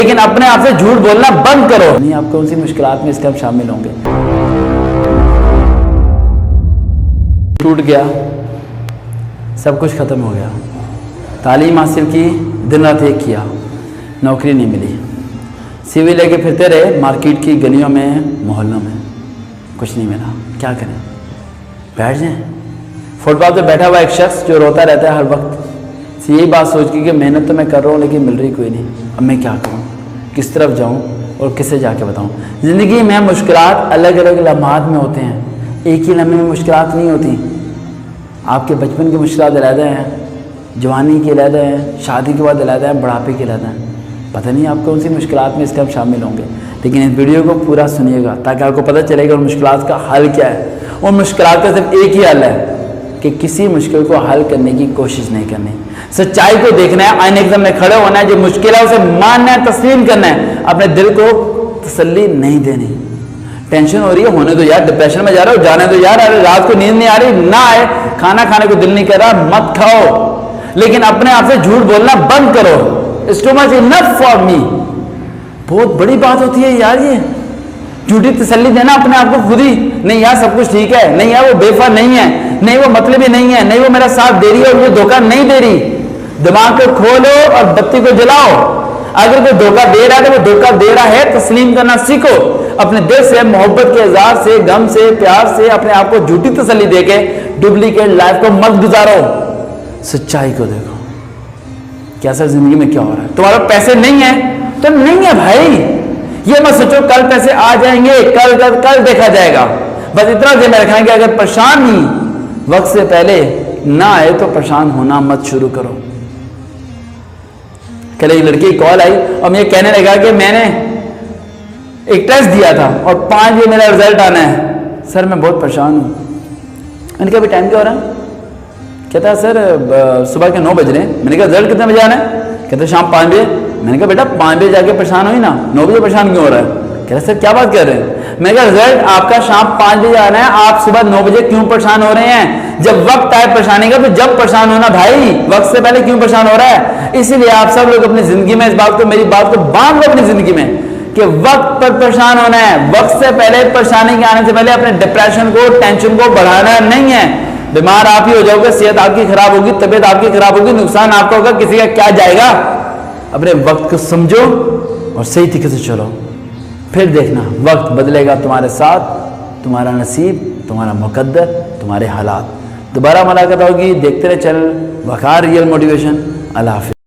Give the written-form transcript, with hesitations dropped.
لیکن اپنے آپ سے جھوٹ بولنا بند کرو. نہیں آپ کون سی مشکلات میں اس ٹائم شامل ہوں گے. ٹوٹ گیا, سب کچھ ختم ہو گیا, تعلیم حاصل کی, دن رات ایک کیا, نوکری نہیں ملی, سی وی لے کے پھرتے رہے مارکیٹ کی گلیوں میں, محلوں میں, کچھ نہیں ملا. کیا کریں؟ بیٹھ جائیں. فٹ پاتھ پہ بیٹھا ہوا ایک شخص جو روتا رہتا ہے ہر وقت, یہی بات سوچ کے کہ محنت تو میں کر رہا ہوں لیکن مل رہی کوئی نہیں, اب میں کیا کروں, کس طرف جاؤں اور کسے جا کے بتاؤں. زندگی میں مشکلات الگ الگ لمحات میں ہوتے ہیں, ایک ہی لمحے میں مشکلات نہیں ہوتی. آپ کے بچپن کی مشکلات علیحدہ ہیں, جوانی کی علیحدہ ہیں, شادی کے بعد علیحدہ ہیں, بڑھاپے کی علیحدہ ہیں. پتہ نہیں آپ کون سی مشکلات میں اس ٹائم شامل ہوں گے, لیکن اس ویڈیو کو پورا سنیے گا تاکہ آپ کو پتہ چلے گا ان مشکلات کا حل کیا ہے. ان مشکلات کا صرف ایک ہی حل ہے کہ کسی مشکل کو حل کرنے کی کوشش نہیں کرنی, سچائی کو دیکھنا ہے, آئینے کے سامنے کھڑے ہونا ہے, جو مشکل ہے اسے ماننا ہے, تسلیم کرنا ہے, اپنے دل کو تسلی نہیں دینی. ٹینشن ہو رہی ہے, ہونے دو یار, ڈپریشن میں جا رہے ہو, جانے دو یار, رات کو نیند نہیں آ رہی, نہ آئے, کھانا کھانے کو دل نہیں کر رہا, مت کھاؤ, لیکن اپنے آپ سے جھوٹ بولنا بند کرو. It's too much enough for me. بہت بڑی بات ہوتی ہے یار یہ, جھوٹی تسلی دینا اپنے آپ کو خود ہی. نہیں یار سب کچھ ٹھیک ہے, نہیں یار وہ بے وفا نہیں ہے, نہیں وہ مطلبی نہیں ہے, نہیں وہ میرا ساتھ دے رہی ہے اور مجھے دھوکہ نہیں دے رہی. دماغ کو کھولو اور بتی کو جلاؤ. اگر کوئی دھوکہ دے رہا ہے تو وہ دھوکہ دے رہا ہے, تسلیم کرنا سیکھو. اپنے دل سے, محبت کے اظہار سے, غم سے, پیار سے اپنے آپ کو جھوٹی تسلی دے کے ڈپلیکیٹ لائف کو مت گزارو. سچائی کو دیکھو کیا سر زندگی میں کیا ہو رہا ہے. تمہارا پیسے نہیں ہیں تو نہیں ہے بھائی, یہ مت سوچو کل پیسے آ جائیں گے, کل دیکھا جائے گا. بس اتنا ذہن میں رکھنا ہے کہ اگر پریشانی وقت سے پہلے نہ آئے تو پریشان ہونا مت شروع کرو. کل ایک لڑکی کی کال آئی اور مجھے کہنے لگا کہ میں نے ایک ٹیسٹ دیا تھا اور 5 بجے میرا رزلٹ آنا ہے, سر میں بہت پریشان ہوں. میں نے کہا ابھی ٹائم کیا ہو رہا ہے؟ کہتا ہے سر صبح کے 9 بج رہے ہیں. میں نے کہا رزلٹ کتنے بجے آنا ہے؟ کہتا ہے شام 5 بجے. میں نے کہا بیٹا 5 بجے جا کے پریشان ہوئی نا, 9 بجے پریشان کیوں ہو رہا ہے؟ کہہ رہا سر کیا بات کر رہے ہیں؟ میں نے کہا رزلٹ آپ کا شام 5 بجے آنا ہے, آپ صبح 9 بجے کیوں پریشان ہو رہے ہیں؟ جب وقت آئے پریشانی کا تو جب پریشان ہونا بھائی, وقت سے پہلے کیوں پریشان ہو رہا ہے؟ اسی لیے آپ سب لوگ اپنی زندگی میں اس بات کو, میری بات کو باندھ لو اپنی زندگی میں کہ وقت پر پریشان ہونا ہے. وقت سے پہلے, پریشانی کے آنے سے پہلے اپنے ڈپریشن کو, ٹینشن کو بڑھانا نہیں ہے. بیمار آپ ہی ہو جاؤ گے, صحت آپ کی خراب ہوگی, طبیعت آپ کی خراب ہوگی, نقصان آپ کا ہوگا, کسی کا کیا جائے گا. اپنے وقت کو سمجھو اور صحیح طریقے سے چلو, پھر دیکھنا وقت بدلے گا تمہارے ساتھ, تمہارا نصیب, تمہارا مقدر, تمہارے حالات. دوبارہ ملاقات ہوگی. دیکھتے رہے چینل وقار ریئل موٹیویشن. اللہ حافظ.